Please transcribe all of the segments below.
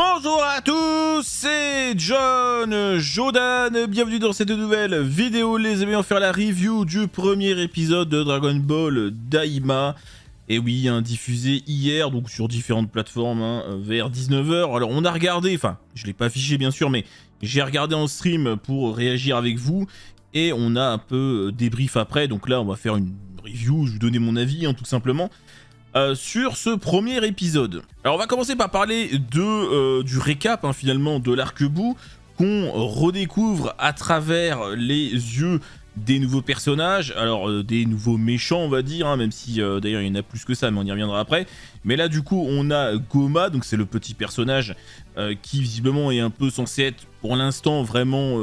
Bonjour à tous, c'est John Jodan, bienvenue dans cette nouvelle vidéo les amis, on va faire la review du premier épisode de Dragon Ball Daima. Et oui, diffusé hier, donc sur différentes plateformes, vers 19 h. Alors on a regardé, enfin je l'ai pas affiché bien sûr, mais j'ai regardé en stream pour réagir avec vous. Et on a un peu débrief après, donc là on va faire une review, je vais vous donner mon avis tout simplement. Sur ce premier épisode. Alors on va commencer par parler du récap finalement de l'arc-bout qu'on redécouvre à travers les yeux des nouveaux personnages, alors des nouveaux méchants on va dire, même si d'ailleurs il y en a plus que ça mais on y reviendra après. Mais là du coup on a Goma, donc c'est le petit personnage qui visiblement est un peu censé être pour l'instant vraiment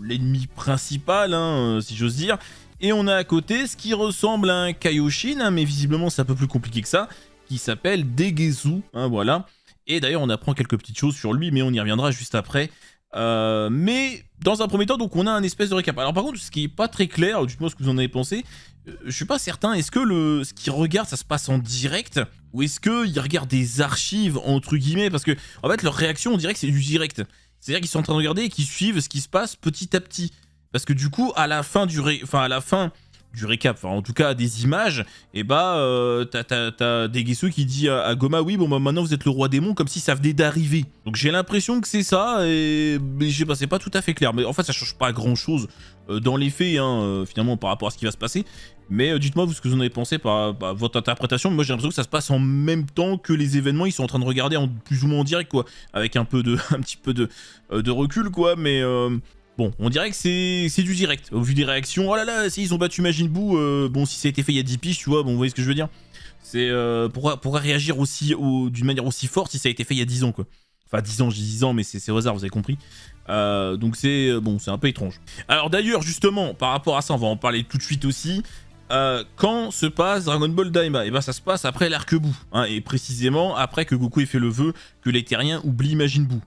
l'ennemi principal si j'ose dire. Et on a à côté ce qui ressemble à un Kaioshin, mais visiblement c'est un peu plus compliqué que ça, qui s'appelle Degesu, voilà. Et d'ailleurs on apprend quelques petites choses sur lui, mais on y reviendra juste après. Mais dans un premier temps, donc on a un espèce de récap. Alors par contre, ce qui est pas très clair, dites-moi ce que vous en avez pensé, je suis pas certain, est-ce que ce qu'il regarde ça se passe en direct, ou est-ce qu'il regarde des archives entre guillemets, parce que en fait leur réaction on dirait que c'est du direct. C'est-à-dire qu'ils sont en train de regarder et qu'ils suivent ce qui se passe petit à petit. Parce que du coup, à la fin du récap, enfin en tout cas des images, et t'as Degesu qui dit à Goma, oui bon bah maintenant vous êtes le roi démon, comme si ça venait d'arriver. Donc j'ai l'impression que c'est ça, mais je sais pas, c'est pas tout à fait clair. Mais en fait ça change pas grand chose dans les faits, finalement par rapport à ce qui va se passer. Mais dites-moi vous ce que vous en avez pensé par votre interprétation. Moi j'ai l'impression que ça se passe en même temps que les événements, ils sont en train de regarder plus ou moins en direct quoi, avec un petit peu de recul quoi, mais bon, on dirait que c'est du direct, au vu des réactions. Oh là là, si ils ont battu Majin Buu, bon si ça a été fait il y a 10 piges, tu vois, bon vous voyez ce que je veux dire. C'est pourquoi réagir d'une manière aussi forte si ça a été fait il y a 10 ans quoi. Enfin 10 ans, je dis 10 ans mais c'est au hasard, vous avez compris. Donc c'est un peu étrange. Alors d'ailleurs justement, par rapport à ça, on va en parler tout de suite aussi. Quand se passe Dragon Ball Daima, et ça se passe après l'arc-bout, et précisément après que Goku ait fait le vœu que les Terriens oublient Majin Buu.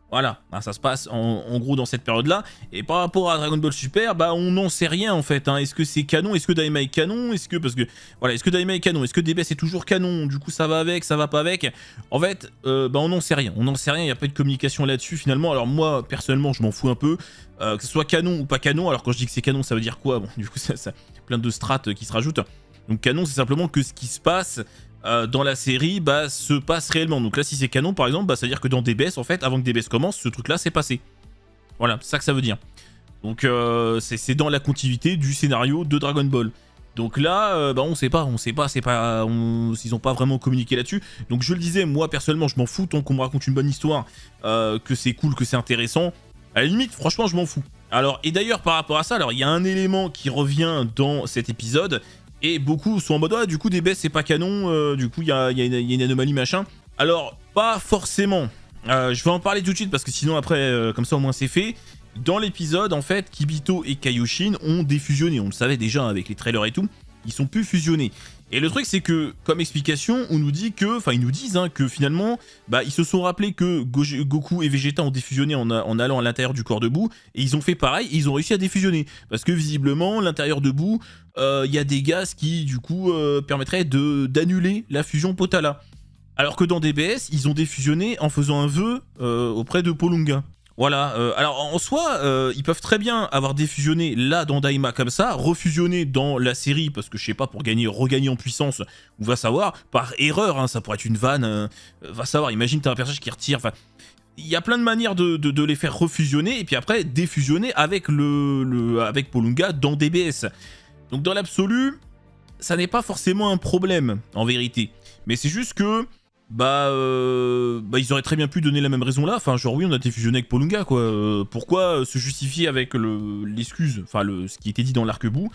Voilà, ça se passe en gros dans cette période-là. Et par rapport à Dragon Ball Super, on n'en sait rien en fait. Est-ce que c'est canon? Est-ce que Daima est canon? Est-ce que Daima est canon? Est-ce que DBS est toujours canon? Du coup, ça va avec, ça va pas avec? En fait, on n'en sait rien. On n'en sait rien. Il n'y a pas de communication là-dessus finalement. Alors moi, personnellement, je m'en fous un peu. Que ce soit canon ou pas canon. Alors quand je dis que c'est canon, ça veut dire quoi? Bon, du coup, ça plein de strates qui se rajoutent. Donc canon, c'est simplement que ce qui se passe dans la série se passe réellement. Donc là si c'est canon par exemple, ça veut dire que dans DBS en fait, avant que DBS commence, ce truc là s'est passé. Voilà, c'est ça que ça veut dire. Donc c'est dans la continuité du scénario de Dragon Ball. Donc là on sait pas, ils ont pas vraiment communiqué là-dessus. Donc je le disais, moi personnellement je m'en fous tant qu'on me raconte une bonne histoire, que c'est cool, que c'est intéressant. À la limite franchement je m'en fous. Alors et d'ailleurs par rapport à ça, alors il y a un élément qui revient dans cet épisode. Et beaucoup sont en mode du coup DBS c'est pas canon, du coup il y a une anomalie machin. Alors pas forcément, je vais en parler tout de suite parce que sinon après comme ça au moins c'est fait. Dans l'épisode en fait Kibito et Kaioshin ont défusionné, on le savait déjà avec les trailers et tout, ils sont plus fusionnés. Et le truc c'est que comme explication on nous dit que, enfin ils nous disent que finalement ils se sont rappelés que Goku et Vegeta ont défusionné en allant à l'intérieur du corps de Buu, et ils ont fait pareil et ils ont réussi à défusionner parce que visiblement l'intérieur de Buu il y a des gaz qui du coup permettraient d'annuler la fusion Potala. Alors que dans DBS ils ont défusionné en faisant un vœu auprès de Polunga. Voilà, alors en soi, ils peuvent très bien avoir défusionné là dans Daima comme ça, refusionné dans la série, parce que je sais pas, pour regagner en puissance, ou va savoir, par erreur, ça pourrait être une vanne, va savoir, imagine t'as un personnage qui retire, enfin, il y a plein de manières de les faire refusionner, et puis après défusionner avec avec Polunga dans DBS. Donc dans l'absolu, ça n'est pas forcément un problème, en vérité, mais c'est juste que ils auraient très bien pu donner la même raison là, enfin genre oui on a été fusionné avec Polunga quoi, pourquoi se justifier avec l'excuse, enfin ce qui était dit dans l'arc-bout,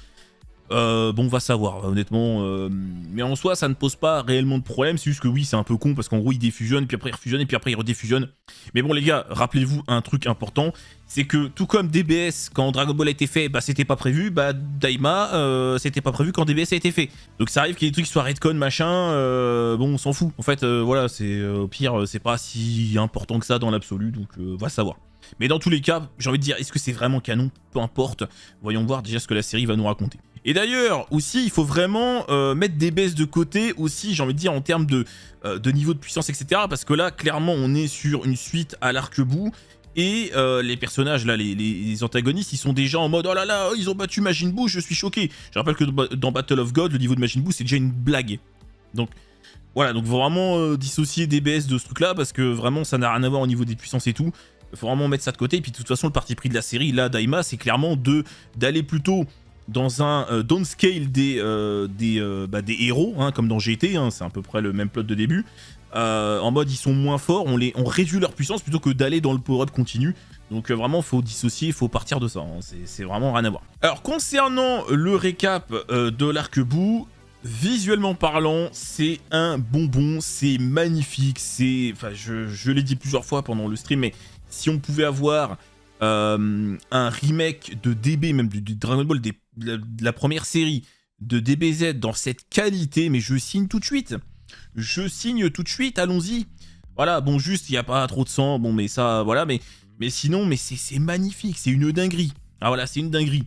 bon va savoir honnêtement, mais en soi ça ne pose pas réellement de problème, c'est juste que oui c'est un peu con parce qu'en gros ils défusionnent, puis après ils refusionnent, et puis après ils redéfusionnent. Mais bon les gars, rappelez-vous un truc important, c'est que tout comme DBS quand Dragon Ball a été fait, c'était pas prévu, Daima c'était pas prévu quand DBS a été fait. Donc ça arrive qu'il y ait des trucs qui soient retcon machin, bon on s'en fout. En fait voilà, c'est au pire c'est pas si important que ça dans l'absolu, donc va savoir. Mais dans tous les cas, j'ai envie de dire, est-ce que c'est vraiment canon? Peu importe, voyons voir déjà ce que la série va nous raconter. Et d'ailleurs, aussi, il faut vraiment mettre des baisses de côté aussi, j'ai envie de dire, en termes de niveau de puissance, etc. Parce que là, clairement, on est sur une suite à l'arc-bout. Et les personnages, là, les antagonistes, ils sont déjà en mode « Oh là là, ils ont battu Majin Buu, je suis choqué !» Je rappelle que dans Battle of God, le niveau de Majin Buu, c'est déjà une blague. Donc, voilà, donc vraiment dissocier DBS de ce truc-là, parce que vraiment, ça n'a rien à voir au niveau des puissances et tout. Il faut vraiment mettre ça de côté. Et puis, de toute façon, le parti pris de la série, là, Daima, c'est clairement d'aller plutôt dans un downscale des héros, hein, comme dans GT, hein, c'est à peu près le même plot de début. En mode ils sont moins forts, on réduit leur puissance plutôt que d'aller dans le power-up continu. Donc vraiment faut dissocier, faut partir de ça, hein. C'est vraiment rien à voir. Alors concernant le récap de l'arc-bout, visuellement parlant, c'est un bonbon, c'est magnifique, enfin je l'ai dit plusieurs fois pendant le stream, mais si on pouvait avoir un remake de DB, même du Dragon Ball, de la première série de DBZ dans cette qualité, mais je signe tout de suite. Je signe tout de suite, allons-y. Voilà, bon, juste, il n'y a pas trop de sang, bon, mais ça, voilà, mais sinon, mais c'est magnifique, c'est une dinguerie. Ah voilà, c'est une dinguerie.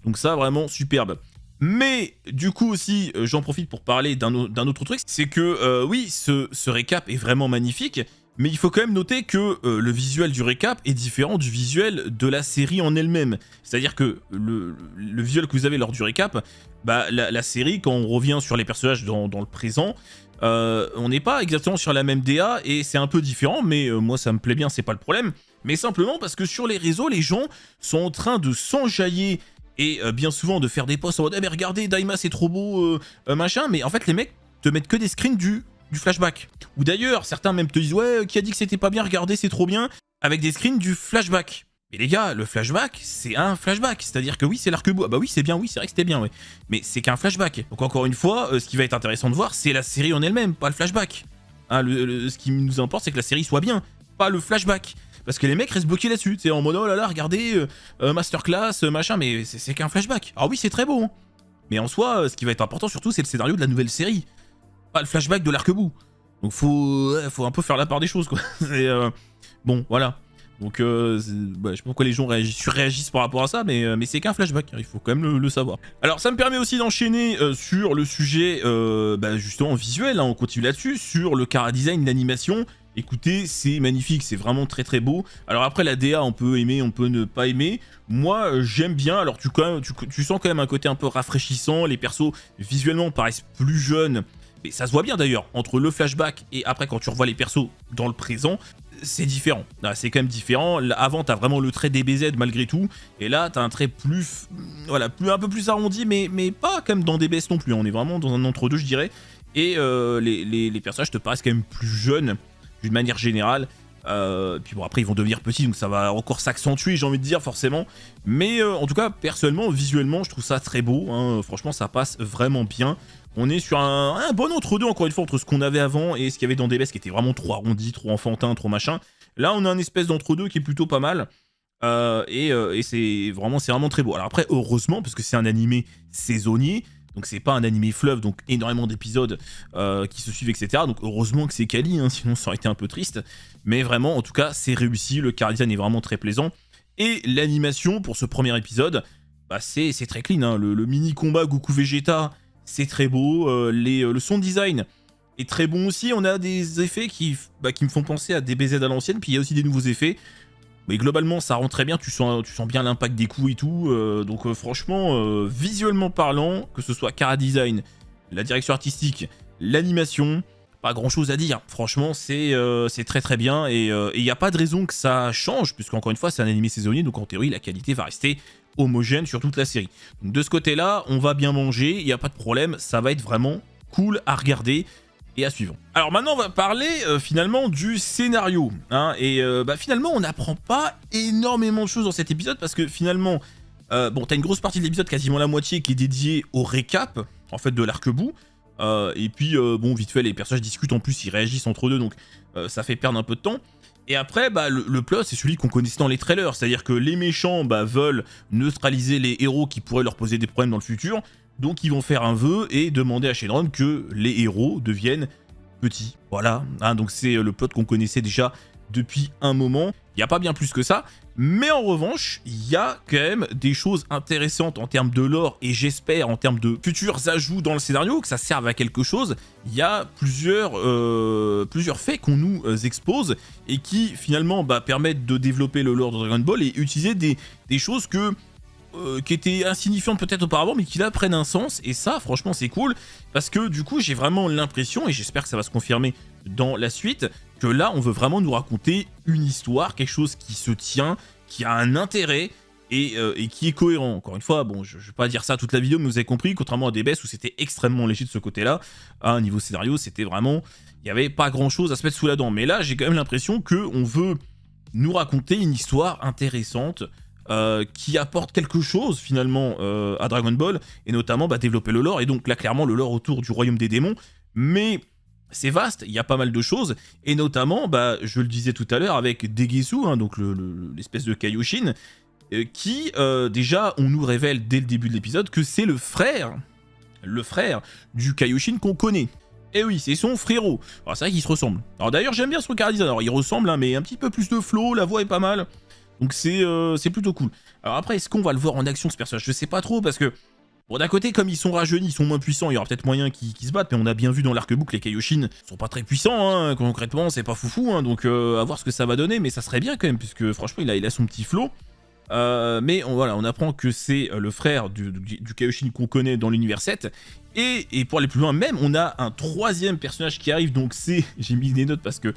Donc ça, vraiment, superbe. Mais, du coup aussi, j'en profite pour parler d'un autre truc, c'est que, oui, ce récap est vraiment magnifique, mais il faut quand même noter que le visuel du récap est différent du visuel de la série en elle-même. C'est-à-dire que le visuel que vous avez lors du récap, bah, la série, quand on revient sur les personnages dans le présent, on n'est pas exactement sur la même DA et c'est un peu différent, mais moi ça me plaît bien, c'est pas le problème. Mais simplement parce que sur les réseaux, les gens sont en train de s'enjailler et bien souvent de faire des posts en mode « Eh mais regardez, Daima c'est trop beau, machin », mais en fait les mecs te mettent que des screens du flashback. Ou d'ailleurs, certains même te disent « Ouais, qui a dit que c'était pas bien, regardez, c'est trop bien », avec des screens du flashback. Mais les gars, le flashback, c'est un flashback. C'est-à-dire que oui, c'est l'arc-bout. Ah bah oui, c'est bien, oui, c'est vrai que c'était bien, ouais. Mais c'est qu'un flashback. Donc encore une fois, ce qui va être intéressant de voir, c'est la série en elle-même, pas le flashback. Hein, ce qui nous importe, c'est que la série soit bien, pas le flashback. Parce que les mecs restent bloqués là-dessus. C'est en mode, oh là là, regardez, masterclass, machin, mais c'est qu'un flashback. Alors oui, c'est très beau. Hein. Mais en soi, ce qui va être important surtout, c'est le scénario de la nouvelle série. Pas le flashback de l'arc-bout. Donc faut un peu faire la part des choses, quoi. Bon, voilà. Donc, je sais pas pourquoi les gens surréagissent par rapport à ça, mais c'est qu'un flashback, hein, il faut quand même le savoir. Alors, ça me permet aussi d'enchaîner sur le sujet, justement, visuel, hein, on continue là-dessus, sur le chara design, l'animation. Écoutez, c'est magnifique, c'est vraiment très très beau. Alors après, la DA, on peut aimer, on peut ne pas aimer. Moi, j'aime bien. Alors, tu sens quand même un côté un peu rafraîchissant. Les persos, visuellement, paraissent plus jeunes. Et ça se voit bien d'ailleurs, entre le flashback et après quand tu revois les persos dans le présent, c'est différent. C'est quand même différent. Là, avant, t'as vraiment le trait DBZ malgré tout, et là, t'as un trait plus, voilà, un peu plus arrondi, mais pas comme dans DBS non plus. On est vraiment dans un entre-deux, je dirais. Et les personnages te paraissent quand même plus jeunes, d'une manière générale. Puis bon, après, ils vont devenir petits, donc ça va encore s'accentuer, j'ai envie de dire, forcément. Mais en tout cas, personnellement, visuellement, je trouve ça très beau. Hein. Franchement, ça passe vraiment bien. On est sur un bon entre-deux, encore une fois, entre ce qu'on avait avant et ce qu'il y avait dans DBS, qui était vraiment trop arrondi, trop enfantin, trop machin. Là, on a un espèce d'entre-deux qui est plutôt pas mal. Et c'est vraiment très beau. Alors après, heureusement, parce que c'est un animé saisonnier, donc c'est pas un animé fleuve, donc énormément d'épisodes qui se suivent, etc. Donc heureusement que c'est quali, hein, sinon ça aurait été un peu triste. Mais vraiment, en tout cas, c'est réussi, le chara design est vraiment très plaisant. Et l'animation, pour ce premier épisode, bah c'est très clean. Hein. Le mini-combat Goku-Vegeta, c'est très beau. Le son design est très bon aussi. On a des effets qui me font penser à DBZ à l'ancienne, puis il y a aussi des nouveaux effets. Mais globalement, ça rend très bien, tu sens bien l'impact des coups et tout. Donc franchement, visuellement parlant, que ce soit chara design, la direction artistique, l'animation, pas grand chose à dire. Franchement, c'est très très bien. Et il n'y a pas de raison que ça change, puisqu'encore une fois, c'est un animé saisonnier, donc en théorie, la qualité va rester homogène sur toute la série. Donc de ce côté-là, on va bien manger, il n'y a pas de problème, ça va être vraiment cool à regarder. Et à suivre. Alors maintenant on va parler finalement du scénario, hein, et finalement on n'apprend pas énormément de choses dans cet épisode parce que finalement, bon t'as une grosse partie de l'épisode, quasiment la moitié, qui est dédiée au récap en fait de l'arc-bout, et puis bon vite fait les personnages discutent, en plus ils réagissent entre eux, donc ça fait perdre un peu de temps. Et après, le plot, c'est celui qu'on connaissait dans les trailers, c'est-à-dire que les méchants veulent neutraliser les héros qui pourraient leur poser des problèmes dans le futur, donc ils vont faire un vœu et demander à Shenron que les héros deviennent petits. Voilà, hein, donc c'est le plot qu'on connaissait déjà depuis un moment. Il n'y a pas bien plus que ça. Mais en revanche, il y a quand même des choses intéressantes en termes de lore, et j'espère en termes de futurs ajouts dans le scénario, que ça serve à quelque chose. Il y a plusieurs faits qu'on nous expose, et qui finalement permettent de développer le lore de Dragon Ball, et utiliser des choses qui étaient insignifiantes peut-être auparavant, mais qui là prennent un sens, et ça franchement c'est cool, parce que du coup j'ai vraiment l'impression, et j'espère que ça va se confirmer dans la suite, que là on veut vraiment nous raconter une histoire, quelque chose qui se tient, qui a un intérêt, et qui est cohérent. Encore une fois, bon, je vais pas dire ça toute la vidéo, mais vous avez compris, contrairement à DBS où c'était extrêmement léger de ce côté-là, à niveau scénario c'était vraiment, il y avait pas grand chose à se mettre sous la dent, mais là j'ai quand même l'impression qu'on veut nous raconter une histoire intéressante, qui apporte quelque chose finalement à Dragon Ball, et notamment développer le lore, et donc là clairement le lore autour du royaume des démons, mais c'est vaste, il y a pas mal de choses, et notamment, je le disais tout à l'heure, avec Degesu, hein, donc l'espèce de Kaioshin, qui déjà on nous révèle dès le début de l'épisode que c'est le frère du Kaioshin qu'on connaît. Et oui, c'est son frérot. Alors c'est vrai qu'ils se ressemblent. Alors d'ailleurs j'aime bien ce regard design, alors il ressemble, hein, mais un petit peu plus de flow, la voix est pas mal. Donc c'est plutôt cool. Alors après, est-ce qu'on va le voir en action ce personnage? Je sais pas trop, parce que, bon, d'un côté, comme ils sont rajeunis, ils sont moins puissants, il y aura peut-être moyen qu'ils se battent, mais on a bien vu dans l'arc-book, les Kaioshin sont pas très puissants, hein, concrètement, c'est pas foufou, hein, donc à voir ce que ça va donner, mais ça serait bien quand même, puisque franchement, il a son petit flow. Mais voilà, on apprend que c'est le frère du Kaioshin qu'on connaît dans l'univers 7, et pour aller plus loin même, on a un troisième personnage qui arrive, donc c'est, j'ai mis des notes parce que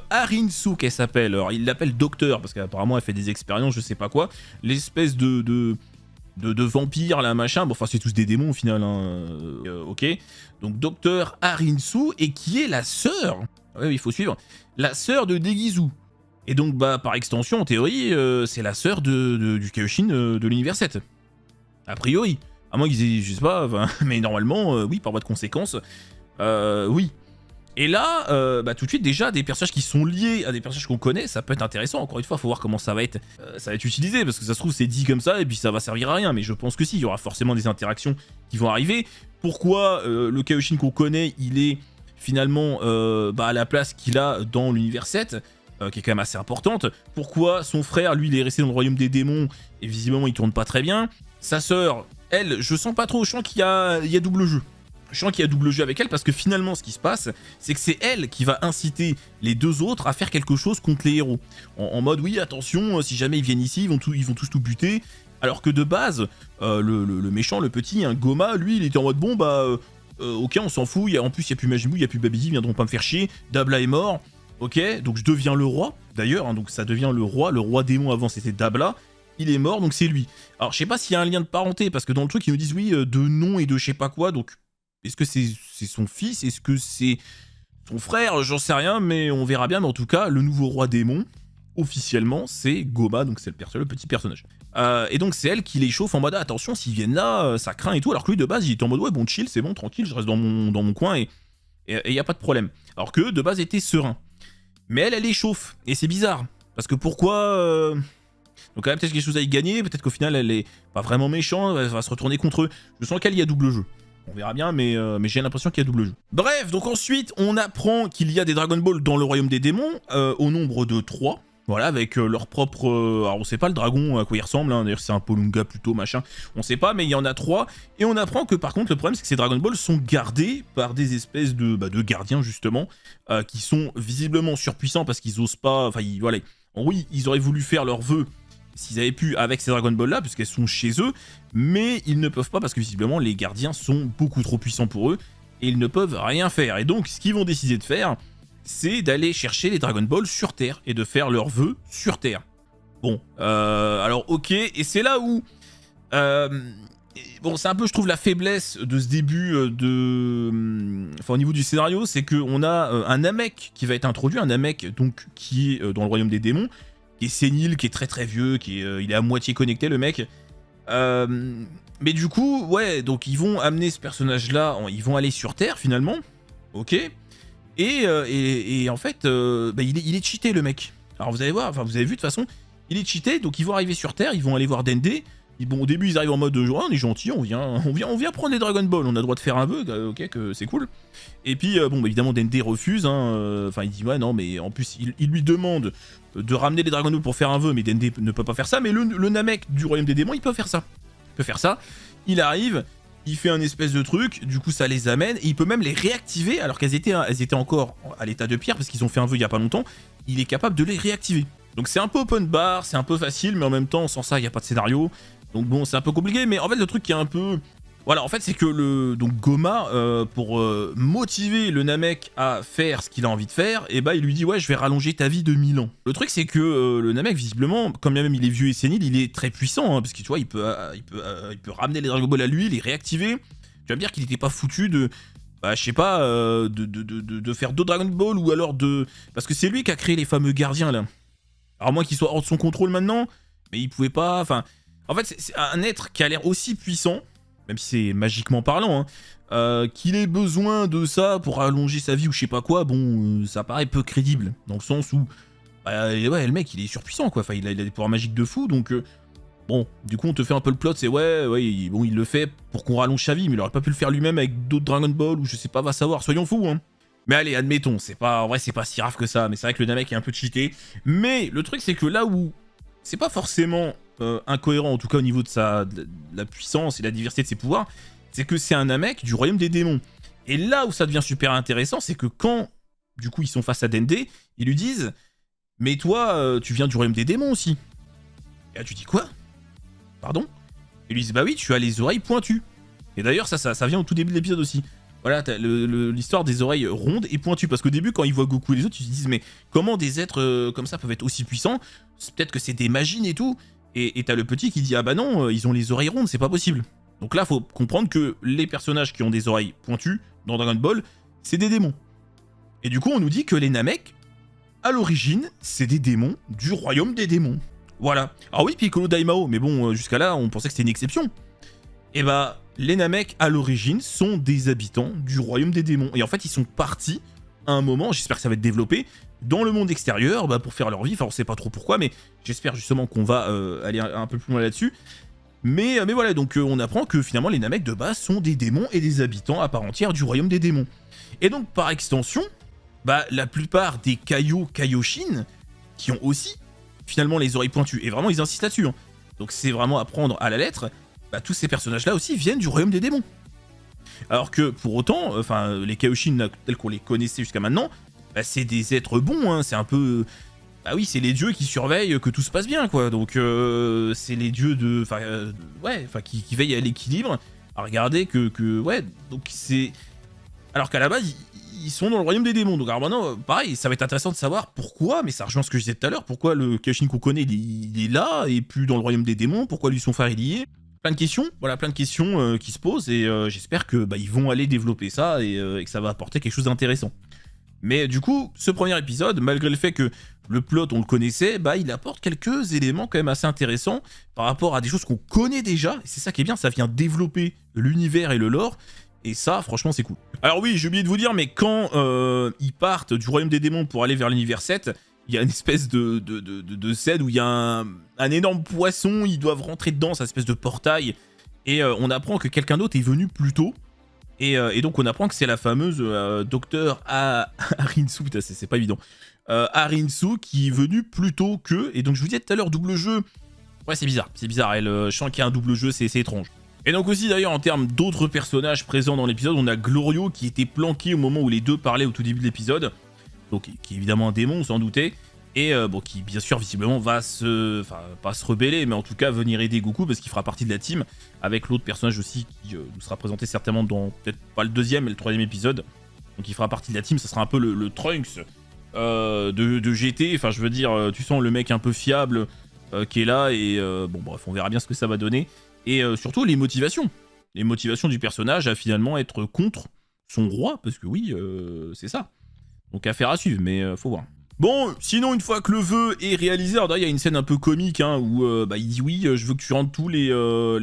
Arinsu qu'elle s'appelle, alors il l'appelle Docteur, parce qu'apparemment elle fait des expériences, je sais pas quoi, l'espèce de vampire là, machin, bon enfin c'est tous des démons au final, hein, ok, donc Docteur Arinsu, et qui est la sœur, ouais, il faut suivre, la sœur de Degizu. Et donc, par extension, en théorie, c'est la sœur du Kaioshin de l'univers 7. A priori. À moins qu'ils aient, je sais pas, mais normalement, oui, par voie de conséquence, oui. Et là, tout de suite, déjà, des personnages qui sont liés à des personnages qu'on connaît, ça peut être intéressant. Encore une fois, faut voir comment ça va être utilisé, parce que ça se trouve, c'est dit comme ça, et puis ça va servir à rien. Mais je pense que si, il y aura forcément des interactions qui vont arriver. Pourquoi le Kaioshin qu'on connaît, il est finalement à la place qu'il a dans l'univers 7, qui est quand même assez importante. Pourquoi son frère, lui, il est resté dans le royaume des démons, et visiblement, il tourne pas très bien. Sa sœur, elle, je sens pas trop, je sens qu'il y a double jeu. Je sens qu'il y a double jeu avec elle, parce que finalement, ce qui se passe, c'est que c'est elle qui va inciter les deux autres à faire quelque chose contre les héros. En mode, oui, attention, si jamais ils viennent ici, ils vont tous tout buter. Alors que de base, le méchant, le petit, Goma, lui, il était en mode, bon, ok, on s'en fout, en plus, il n'y a plus Majin Buu, il n'y a plus Babidi, ils viendront pas me faire chier, Dabla est mort. Ok, donc je deviens le roi, d'ailleurs, hein, donc ça devient le roi démon avant c'était Dabla, il est mort, donc c'est lui. Alors je sais pas s'il y a un lien de parenté, parce que dans le truc ils nous disent oui, de nom et de je sais pas quoi, donc est-ce que c'est son fils, est-ce que c'est son frère, j'en sais rien, mais on verra bien, mais en tout cas, le nouveau roi démon, officiellement, c'est Goma, donc c'est le petit personnage. Et donc c'est elle qui les chauffe en mode, attention, s'ils viennent là, ça craint et tout, alors que lui de base il était en mode, ouais bon chill, c'est bon, tranquille, je reste dans mon coin, et y a pas de problème. Alors que de base était serein. Mais elle les chauffe, et c'est bizarre, parce que pourquoi donc quand même peut-être quelque chose à y gagner, peut-être qu'au final elle est pas vraiment méchante, elle va se retourner contre eux, je sens qu'il y a double jeu. On verra bien, mais j'ai l'impression qu'il y a double jeu. Bref, donc ensuite on apprend qu'il y a des Dragon Ball dans le royaume des démons, au nombre de 3, voilà, avec leur propre... alors on sait pas le dragon à quoi il ressemble, hein, d'ailleurs c'est un Polunga plutôt, machin, on sait pas, mais il y en a 3, et on apprend que par contre le problème c'est que ces Dragon Ball sont gardés par des espèces de gardiens justement, qui sont visiblement surpuissants parce qu'ils osent pas, enfin voilà, oui ils auraient voulu faire leurs vœux s'ils avaient pu avec ces Dragon Ball là, puisqu'elles sont chez eux, mais ils ne peuvent pas parce que visiblement les gardiens sont beaucoup trop puissants pour eux, et ils ne peuvent rien faire, et donc ce qu'ils vont décider de faire, c'est d'aller chercher les Dragon Ball sur Terre, et de faire leurs vœux sur Terre. Bon, alors ok, et c'est là où... bon, c'est un peu, je trouve, la faiblesse de ce début enfin, au niveau du scénario, c'est qu'on a un Namek qui va être introduit, un Namek, donc, qui est dans le royaume des démons, qui est sénile, qui est très très vieux, il est à moitié connecté, le mec. Mais du coup, ouais, donc ils vont amener ce personnage-là, ils vont aller sur Terre, finalement, ok. Et en fait, il est cheaté le mec. Alors vous allez voir, enfin vous avez vu de toute façon, il est cheaté, donc ils vont arriver sur Terre, ils vont aller voir Dende. Bon, au début, ils arrivent en mode ouais, on est gentil, on vient prendre les Dragon Ball, on a le droit de faire un vœu, ok, que c'est cool. Et puis, bon, bah, évidemment, Dende refuse, hein, enfin, il dit ouais, non, mais en plus, il lui demande de ramener les Dragon Ball pour faire un vœu, mais Dende ne peut pas faire ça, mais le Namek du Royaume des Démons, il peut faire ça. Il arrive, il fait un espèce de truc, du coup, ça les amène, et il peut même les réactiver, alors qu'elles étaient encore à l'état de pierre, parce qu'ils ont fait un vœu il y a pas longtemps, il est capable de les réactiver. Donc c'est un peu open bar, c'est un peu facile, mais en même temps, sans ça, il n'y a pas de scénario. Donc bon, c'est un peu compliqué, mais en fait, le truc qui est un peu... Voilà, en fait, c'est que donc Goma, pour motiver le Namek à faire ce qu'il a envie de faire, et bah il lui dit ouais, je vais rallonger ta vie de 1000 ans. Le truc, c'est que le Namek, visiblement, comme bien même il est vieux et sénile, il est très puissant, hein, parce que tu vois, il peut ramener les Dragon Ball à lui, les réactiver. Tu vas me dire qu'il n'était pas foutu de... Bah, je sais pas, de faire d'autres Dragon Ball, ou alors de... Parce que c'est lui qui a créé les fameux gardiens, là. Alors, à moins qu'il soit hors de son contrôle maintenant, mais il pouvait pas... Enfin... En fait, c'est un être qui a l'air aussi puissant, même si c'est magiquement parlant, hein, qu'il ait besoin de ça pour allonger sa vie ou je sais pas quoi, bon, ça paraît peu crédible, dans le sens où, bah, ouais, le mec, il est surpuissant, quoi, enfin, il a des pouvoirs magiques de fou, donc, bon, du coup, on te fait un peu le plot, c'est ouais, bon, il le fait pour qu'on rallonge sa vie, mais il aurait pas pu le faire lui-même avec d'autres Dragon Ball, ou je sais pas, va savoir, soyons fous, hein. Mais allez, admettons, en vrai, c'est pas si grave que ça, mais c'est vrai que le Namek est un peu cheaté, mais le truc, c'est que là où c'est pas forcément incohérent, en tout cas au niveau de la puissance et la diversité de ses pouvoirs, c'est que c'est un Namek du Royaume des Démons. Et là où ça devient super intéressant, c'est que quand, du coup, ils sont face à Dende, ils lui disent « Mais toi, tu viens du Royaume des Démons aussi ?» Et là, tu dis « Quoi ? Pardon ?» Ils lui disent « Bah oui, tu as les oreilles pointues. » Et d'ailleurs, ça vient au tout début de l'épisode aussi. Voilà, t'as l'histoire des oreilles rondes et pointues. Parce qu'au début, quand ils voient Goku et les autres, ils se disent « Mais comment des êtres comme ça peuvent être aussi puissants ? Peut-être que c'est des machines et tout. » Et t'as le petit qui dit « Ah bah non, ils ont les oreilles rondes, c'est pas possible. » Donc là, faut comprendre que les personnages qui ont des oreilles pointues dans Dragon Ball, c'est des démons. Et du coup, on nous dit que les Namek, à l'origine, c'est des démons du Royaume des Démons. Voilà. Alors oui, Piccolo Daimao, mais bon, jusqu'à là, on pensait que c'était une exception. Et bah, les Namek, à l'origine, sont des habitants du Royaume des Démons. Et en fait, ils sont partis, à un moment, j'espère que ça va être développé, dans le monde extérieur, bah, pour faire leur vie. Enfin, on sait pas trop pourquoi, mais j'espère justement qu'on va aller un peu plus loin là-dessus. Mais voilà, donc on apprend que finalement, les Namek de base sont des démons et des habitants à part entière du Royaume des Démons. Et donc, par extension, bah, la plupart des Kaioshin, qui ont aussi, finalement, les oreilles pointues, et vraiment, ils insistent là-dessus, hein. Donc c'est vraiment à prendre à la lettre, bah, tous ces personnages-là aussi viennent du Royaume des Démons. Alors que, pour autant, enfin, les Kaioshin, tels qu'on les connaissait jusqu'à maintenant, bah, c'est des êtres bons, hein, c'est un peu... Bah oui, c'est les dieux qui surveillent que tout se passe bien, quoi. Donc, c'est les dieux de... Enfin, qui veillent à l'équilibre. À regarder ouais, donc c'est... Alors qu'à la base, ils sont dans le Royaume des Démons. Donc, alors maintenant, pareil, ça va être intéressant de savoir pourquoi, mais ça rejoint ce que je disais tout à l'heure, pourquoi le Kaioshin qu'on connaît, il est là, et plus dans le Royaume des Démons, pourquoi lui, son frère, il y est. Plein de questions, voilà, plein de questions qui se posent, et j'espère que ils vont aller développer ça, et que ça va apporter quelque chose d'intéressant. Mais du coup, ce premier épisode, malgré le fait que le plot, on le connaissait, bah il apporte quelques éléments quand même assez intéressants par rapport à des choses qu'on connaît déjà. Et c'est ça qui est bien, ça vient développer l'univers et le lore. Et ça, franchement, c'est cool. Alors oui, j'ai oublié de vous dire, mais quand ils partent du Royaume des Démons pour aller vers l'univers 7, il y a une espèce de scène où il y a un énorme poisson, ils doivent rentrer dedans, cette espèce de portail. Et on apprend que quelqu'un d'autre est venu plus tôt. Et donc on apprend que c'est la fameuse docteur Arinsu, putain c'est pas évident, Arinsu qui est venue plus tôt qu'eux, et donc je vous disais tout à l'heure double jeu, ouais c'est bizarre, je sens qu'il y a un double jeu, c'est étrange. Et donc aussi d'ailleurs en termes d'autres personnages présents dans l'épisode, on a Glorio qui était planqué au moment où les deux parlaient au tout début de l'épisode, donc qui est évidemment un démon, on s'en doutait, et bon, qui bien sûr visiblement va pas se rebeller, mais en tout cas venir aider Goku parce qu'il fera partie de la team, avec l'autre personnage aussi qui nous sera présenté certainement dans peut-être pas le deuxième mais le troisième épisode. Donc il fera partie de la team, ça sera un peu le Trunks de GT, enfin je veux dire, tu sens le mec un peu fiable qui est là, et bon bref, on verra bien ce que ça va donner. Et surtout les motivations du personnage à finalement être contre son roi, parce que oui, c'est ça. Donc affaire à suivre, mais faut voir. Bon, sinon, une fois que le vœu est réalisé, alors il y a une scène un peu comique, hein, où il dit oui, je veux que tu rendes tous les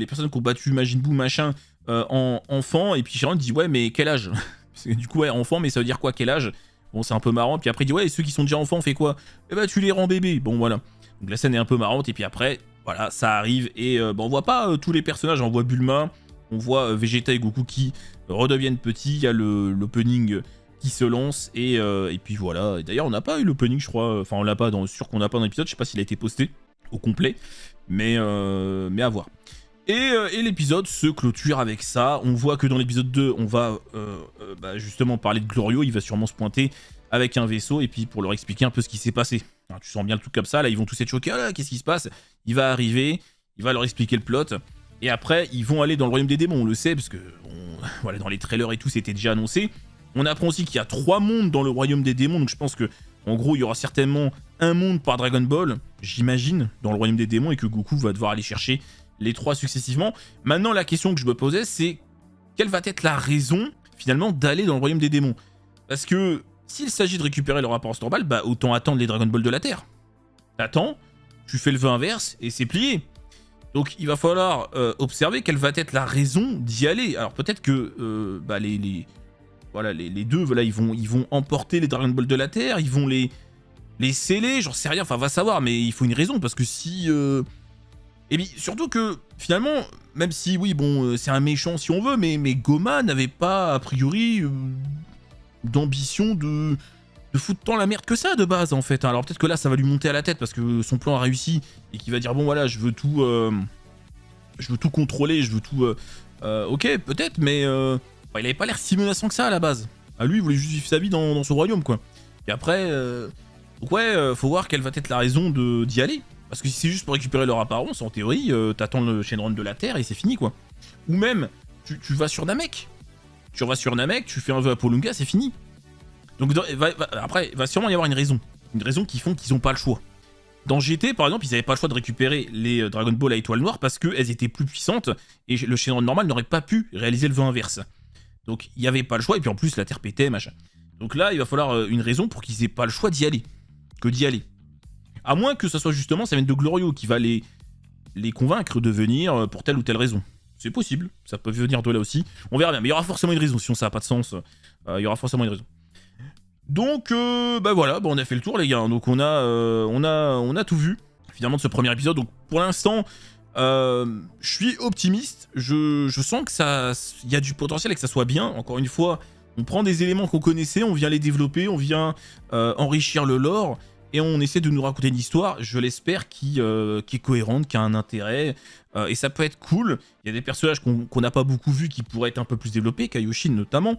personnes qui ont battu Majin Buu, machin, en enfant, et puis Sharon dit ouais, mais quel âge? Parce que du coup, ouais, enfant, mais ça veut dire quoi, quel âge? Bon, c'est un peu marrant, puis après il dit ouais, et ceux qui sont déjà enfants, on fait quoi? Eh bah, tu les rends bébés, bon voilà. Donc la scène est un peu marrante, et puis après, Voilà, ça arrive, et on voit pas tous les personnages, on voit Bulma, on voit Vegeta et Goku qui redeviennent petits, il y a l'opening qui se lance, et puis voilà. Et d'ailleurs, on n'a pas eu l'opening, je crois, enfin on l'a pas, sûr qu'on n'a pas dans l'épisode, je sais pas s'il a été posté au complet, mais à voir. Et l'épisode se clôture avec ça. On voit que dans l'épisode 2, on va justement parler de Glorio. Il va sûrement se pointer avec un vaisseau et puis pour leur expliquer un peu ce qui s'est passé. Alors, tu sens bien le truc comme ça. Là, ils vont tous être choqués. Ah là, qu'est-ce qui se passe? Il va arriver, il va leur expliquer le plot. Et après, ils vont aller dans le royaume des démons. On le sait parce que voilà, dans les trailers et tout, c'était déjà annoncé. On apprend aussi qu'il y a 3 mondes dans le royaume des démons. Donc je pense que en gros, il y aura certainement un monde par Dragon Ball, j'imagine, dans le royaume des démons, et que Goku va devoir aller chercher les 3 successivement. Maintenant, la question que je me posais, c'est quelle va être la raison, finalement, d'aller dans le royaume des démons? Parce que s'il s'agit de récupérer le rapport normal, bah autant attendre les Dragon Ball de la Terre. T'attends, tu fais le vœu inverse, et c'est plié. Donc il va falloir observer quelle va être la raison d'y aller. Alors peut-être que les deux, voilà, ils vont emporter les Dragon Ball de la Terre, ils vont les sceller, j'en sais rien, enfin va savoir, mais il faut une raison, parce que si... Et puis surtout que, finalement, même si, oui, bon, c'est un méchant si on veut, mais Goma n'avait pas, a priori, d'ambition de foutre tant la merde que ça, de base, en fait. Alors peut-être que là, ça va lui monter à la tête, parce que son plan a réussi, et qu'il va dire, bon, voilà, je veux tout contrôler, je veux tout... ok, peut-être, mais... il avait pas l'air si menaçant que ça, à la base. À lui, il voulait juste vivre sa vie dans son royaume, quoi. Et après... faut voir quelle va être la raison d'y aller. Parce que si c'est juste pour récupérer leur apparence, en théorie, t'attends le Shenron de la Terre et c'est fini, quoi. Ou même, tu vas sur Namek. Tu vas sur Namek, tu fais un vœu à Polunga, c'est fini. Donc après, il va sûrement y avoir une raison. Une raison qui font qu'ils ont pas le choix. Dans GT, par exemple, ils avaient pas le choix de récupérer les Dragon Ball à étoile noire parce qu'elles étaient plus puissantes et le Shenron normal n'aurait pas pu réaliser le vœu inverse. Donc il y avait pas le choix, et puis en plus la Terre pétait, machin. Donc là, il va falloir une raison pour qu'ils aient pas le choix d'y aller. Que d'y aller. À moins que ça soit justement, ça vienne de Glorio qui va les convaincre de venir pour telle ou telle raison. C'est possible, ça peut venir de là aussi. On verra bien, mais il y aura forcément une raison, sinon ça n'a pas de sens. Il y aura forcément une raison. Donc, voilà, on a fait le tour, les gars. Donc on a tout vu, finalement, de ce premier épisode. Donc pour l'instant, je suis optimiste. Je sens que il y a du potentiel et que ça soit bien. Encore une fois, on prend des éléments qu'on connaissait, on vient les développer, on vient enrichir le lore. Et on essaie de nous raconter une histoire, je l'espère, qui est cohérente, qui a un intérêt. Et ça peut être cool. Il y a des personnages qu'on n'a pas beaucoup vus qui pourraient être un peu plus développés, Kaioshin notamment.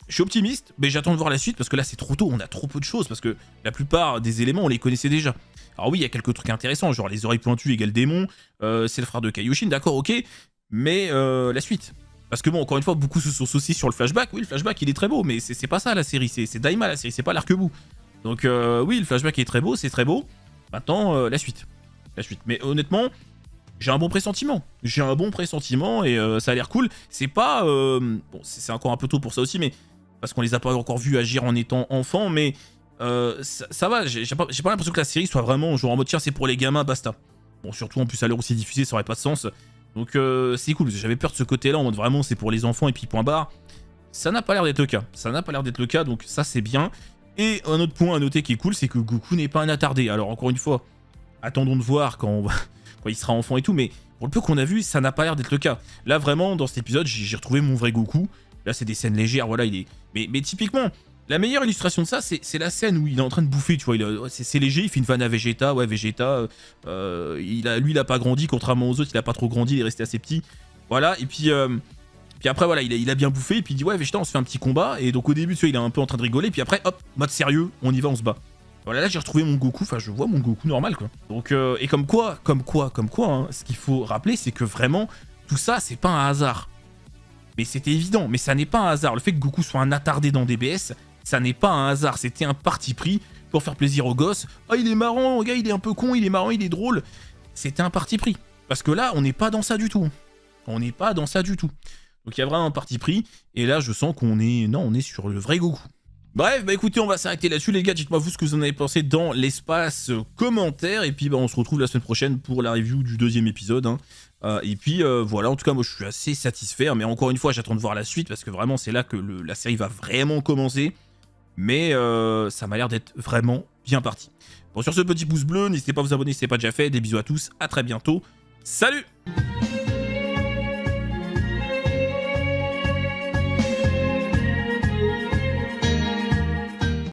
Je suis optimiste, mais j'attends de voir la suite parce que là c'est trop tôt, on a trop peu de choses. Parce que la plupart des éléments on les connaissait déjà. Alors oui, il y a quelques trucs intéressants, genre les oreilles pointues égale démon, c'est le frère de Kaioshin, d'accord, ok. Mais la suite. Parce que bon, encore une fois, beaucoup se sont saucés sur le flashback. Oui, le flashback il est très beau, mais c'est pas ça la série, c'est Daima la série, c'est pas l'arc-bout. Donc oui, le flashback est très beau, c'est très beau. Maintenant, la suite. Mais honnêtement, j'ai un bon pressentiment. Et ça a l'air cool. C'est pas... bon, c'est encore un peu tôt pour ça aussi, mais... Parce qu'on les a pas encore vus agir en étant enfants, mais... ça va, j'ai pas l'impression que la série soit vraiment genre en mode tiens, c'est pour les gamins, basta. Bon, surtout en plus à l'heure où c'est diffusé, ça aurait pas de sens. Donc c'est cool, j'avais peur de ce côté-là, en mode vraiment c'est pour les enfants et puis point barre. Ça n'a pas l'air d'être le cas. Donc ça c'est bien. Et un autre point à noter qui est cool, c'est que Goku n'est pas un attardé. Alors encore une fois, attendons de voir quand il sera enfant et tout, mais pour le peu qu'on a vu, ça n'a pas l'air d'être le cas. Là vraiment, dans cet épisode, j'ai retrouvé mon vrai Goku. Là c'est des scènes légères, voilà, il est... Mais typiquement, la meilleure illustration de ça, c'est la scène où il est en train de bouffer, tu vois, c'est léger, il fait une vanne à Vegeta, ouais, Vegeta, lui il a pas grandi, contrairement aux autres, il a pas trop grandi, il est resté assez petit. Voilà, et puis après, voilà, il a bien bouffé, et puis il dit, ouais, Vegeta, on se fait un petit combat. Et donc, au début, tu vois, il est un peu en train de rigoler, puis après, hop, mode sérieux, on y va, on se bat. Voilà, là, j'ai retrouvé mon Goku, enfin, je vois mon Goku normal, quoi. Donc, et comme quoi, hein, ce qu'il faut rappeler, c'est que vraiment, tout ça, c'est pas un hasard. Mais c'était évident, mais ça n'est pas un hasard. Le fait que Goku soit un attardé dans DBS, ça n'est pas un hasard. C'était un parti pris pour faire plaisir aux gosses. Ah, il est marrant, le gars, il est un peu con, il est marrant, il est drôle. C'était un parti pris. Parce que là, on n'est pas dans ça du tout. Donc il y a vraiment un parti pris, et là je sens qu'on est... Non, on est sur le vrai Goku. Bref, bah écoutez, on va s'arrêter là-dessus les gars, dites-moi vous ce que vous en avez pensé dans l'espace commentaire, et puis bah on se retrouve la semaine prochaine pour la review du 2e épisode. Hein. Et puis voilà, en tout cas moi je suis assez satisfait, hein, mais encore une fois j'attends de voir la suite, parce que vraiment c'est là que la série va vraiment commencer. mais ça m'a l'air d'être vraiment bien parti. Bon, sur ce petit pouce bleu, n'hésitez pas à vous abonner si ce n'est pas déjà fait. Des bisous à tous, à très bientôt. Salut!